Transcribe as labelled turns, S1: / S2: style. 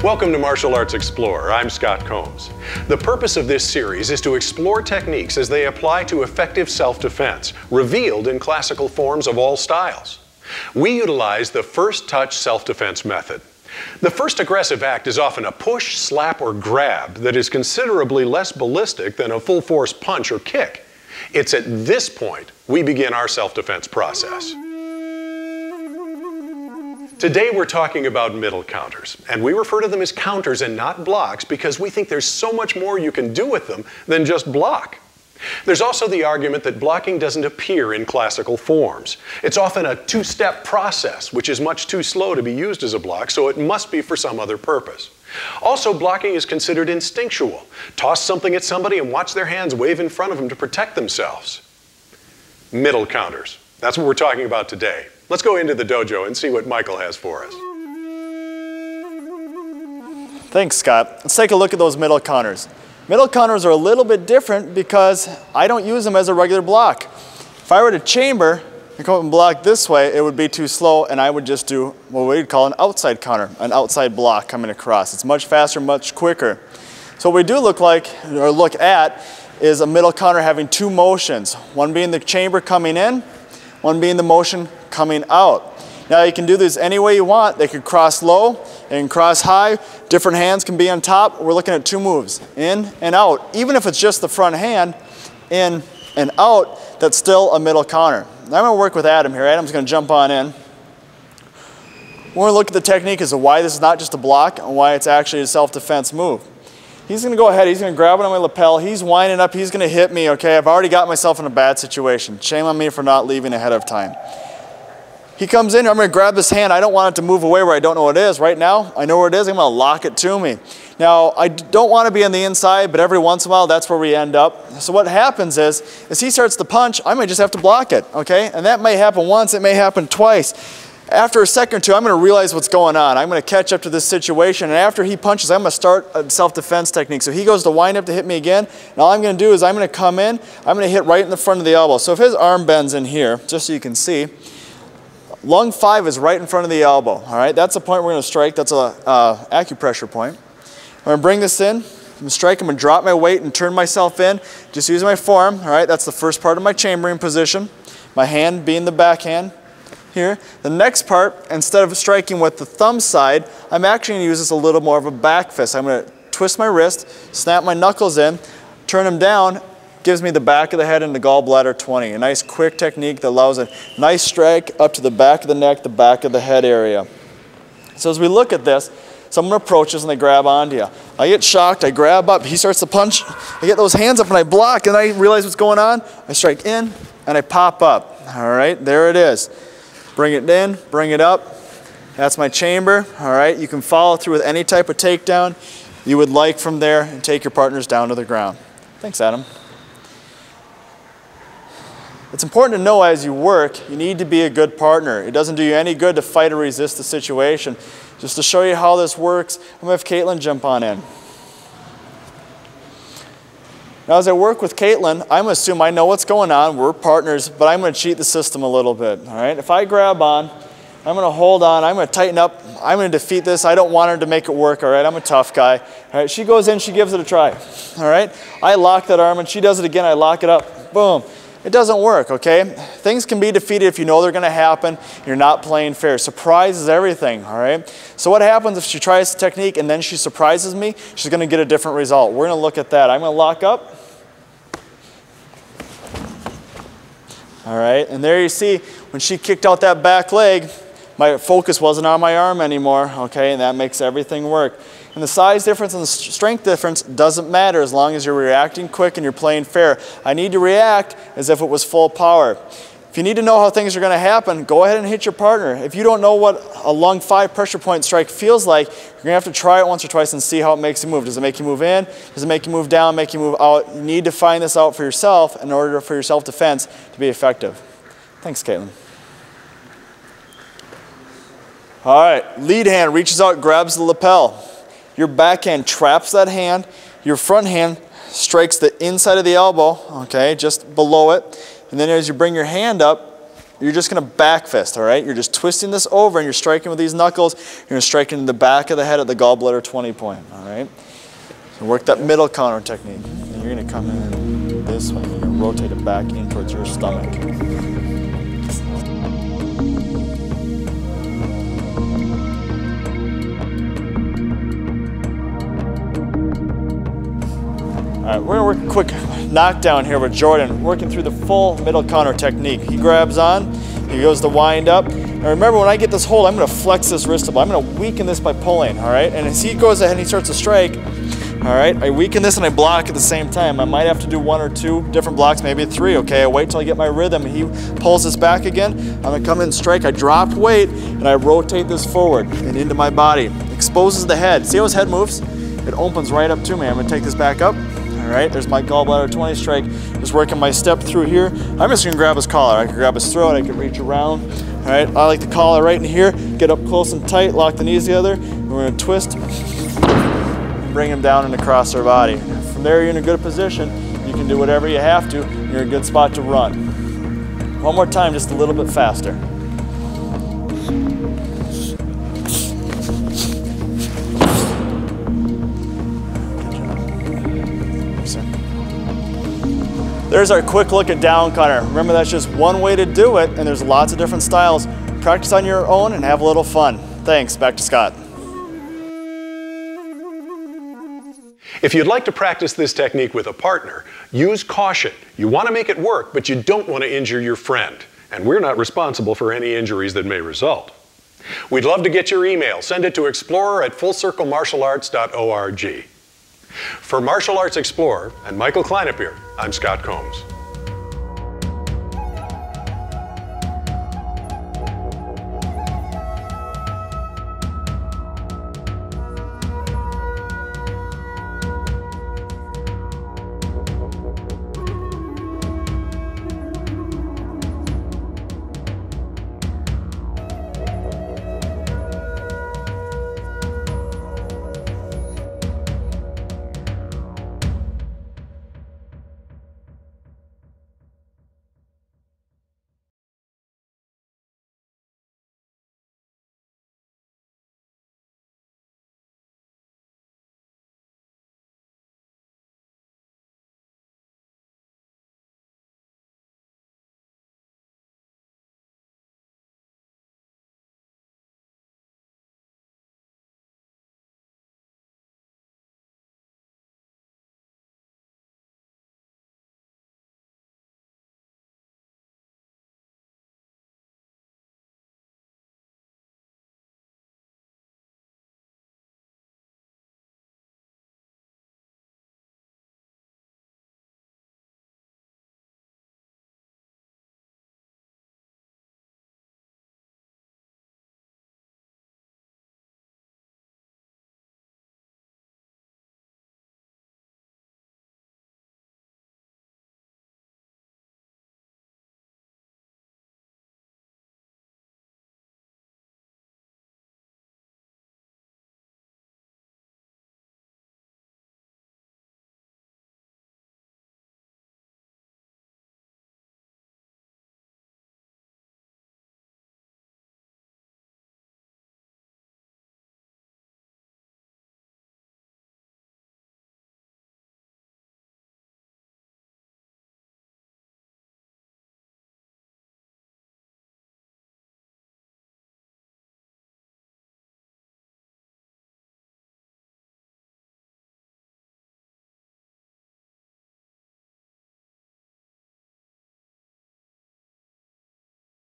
S1: Welcome to Martial Arts Explorer. I'm Scott Combs. The purpose of this series is to explore techniques as they apply to effective self-defense, revealed in classical forms of all styles. We utilize the first touch self-defense method. The first aggressive act is often a push, slap, or grab that is considerably less ballistic than a full-force punch or kick. It's at this point we begin our self-defense process. Today we're talking about middle counters, and we refer to them as counters and not blocks because we think there's so much more you can do with them than just block. There's also the argument that blocking doesn't appear in classical forms. It's often a two-step process, which is much too slow to be used as a block, so it must be for some other purpose. Also, blocking is considered instinctual. Toss something at somebody and watch their hands wave in front of them to protect themselves. Middle counters. That's what we're talking about today. Let's go into the dojo and see what Michael has for us.
S2: Thanks, Scott. Let's take a look at those middle counters. Middle counters are a little bit different because I don't use them as a regular block. If I were to chamber and come up and block this way, it would be too slow, and I would just do what we'd call an outside counter, an outside block coming across. It's much faster, much quicker. So what we do look at is a middle counter having two motions, one being the chamber coming in, one being the motion coming out. Now you can do this any way you want. They could cross low, they can cross high, different hands can be on top. We're looking at two moves, in and out. Even if it's just the front hand, in and out, that's still a middle counter. Now I'm going to work with Adam here. Adam's going to jump on in. We're going to look at the technique as to why this is not just a block and why it's actually a self-defense move. He's going to go ahead, he's going to grab it on my lapel, he's winding up, he's going to hit me, okay? I've already got myself in a bad situation. Shame on me for not leaving ahead of time. He comes in, I'm going to grab this hand. I don't want it to move away where I don't know what it is. Right now, I know where it is, I'm going to lock it to me. Now, I don't want to be on the inside, but every once in a while, that's where we end up. So what happens is, as he starts to punch, I might just have to block it, okay? And that may happen once, it may happen twice. After a second or two, I'm going to realize what's going on. I'm going to catch up to this situation, and after he punches, I'm going to start a self-defense technique. So he goes to wind up to hit me again, and all I'm going to do is I'm going to come in, I'm going to hit right in the front of the elbow. So if his arm bends in here, just so you can see, lung 5 is right in front of the elbow, all right? That's the point we're going to strike. That's an acupressure point. I'm going to bring this in, I'm going to strike, I'm going to drop my weight and turn myself in, just using my forearm, all right? That's the first part of my chambering position, my hand being the backhand. Here. The next part, instead of striking with the thumb side, I'm actually going to use this a little more of a back fist. I'm going to twist my wrist, snap my knuckles in, turn them down, gives me the back of the head and the gallbladder 20. A nice quick technique that allows a nice strike up to the back of the neck, the back of the head area. So as we look at this, someone approaches and they grab onto you. I get shocked, I grab up, he starts to punch, I get those hands up and I block and I realize what's going on. I strike in and I pop up. All right, there it is. Bring it in, bring it up. That's my chamber, all right? You can follow through with any type of takedown you would like from there and take your partners down to the ground. Thanks, Adam. It's important to know as you work, you need to be a good partner. It doesn't do you any good to fight or resist the situation. Just to show you how this works, I'm going to have Caitlin jump on in. Now as I work with Caitlin, I'm going to assume I know what's going on, we're partners, but I'm going to cheat the system a little bit, all right? If I grab on, I'm going to hold on, I'm going to tighten up, I'm going to defeat this, I don't want her to make it work, all right? I'm a tough guy, all right? She goes in, she gives it a try, all right? I lock that arm and she does it again, I lock it up, boom. It doesn't work, okay? Things can be defeated if you know they're going to happen. You're not playing fair. Surprise is everything, all right? So what happens if she tries the technique and then she surprises me? She's going to get a different result. We're going to look at that. I'm going to lock up. All right, and there you see, when she kicked out that back leg, my focus wasn't on my arm anymore, okay? And that makes everything work. And the size difference and the strength difference doesn't matter as long as you're reacting quick and you're playing fair. I need to react as if it was full power. If you need to know how things are going to happen, go ahead and hit your partner. If you don't know what a lung 5 pressure point strike feels like, you're going to have to try it once or twice and see how it makes you move. Does it make you move in? Does it make you move down, make you move out? You need to find this out for yourself in order for your self-defense to be effective. Thanks, Caitlin. All right, lead hand reaches out, grabs the lapel. Your backhand traps that hand. Your front hand strikes the inside of the elbow, okay, just below it. And then as you bring your hand up, you're just going to back fist, all right? You're just twisting this over and you're striking with these knuckles. You're going to strike in the back of the head at the gallbladder 20 point, all right? So work that middle counter technique. And you're going to come in this way. You're going to rotate it back in towards your stomach. All right, we're gonna work a quick knockdown here with Jordan, working through the full middle counter technique. He grabs on, he goes to wind up. And remember, when I get this hold, I'm gonna flex this wrist up. I'm gonna weaken this by pulling, all right? And as he goes ahead and he starts to strike, all right, I weaken this and I block at the same time. I might have to do 1 or 2 different blocks, maybe 3, okay? I wait till I get my rhythm and he pulls this back again. I'm gonna come in and strike, I drop weight, and I rotate this forward and into my body. Exposes the head. See how his head moves? It opens right up to me. I'm gonna take this back up. All right, there's my gallbladder 20 strike. Just working my step through here. I'm just gonna grab his collar. I can grab his throat, I can reach around. All right, I like the collar right in here. Get up close and tight, lock the knees together. We're gonna twist, and bring him down and across our body. From there, you're in a good position. You can do whatever you have to. You're in a good spot to run. One more time, just a little bit faster. There's our quick look at down counter. Remember, that's just one way to do it, and there's lots of different styles. Practice on your own and have a little fun. Thanks, back to Scott.
S1: If you'd like to practice this technique with a partner, use caution. You want to make it work, but you don't want to injure your friend. And we're not responsible for any injuries that may result. We'd love to get your email. Send it to explorer@fullcirclemartialarts.org. For Martial Arts Explorer and Michael Kleinepeer, I'm Scott Combs.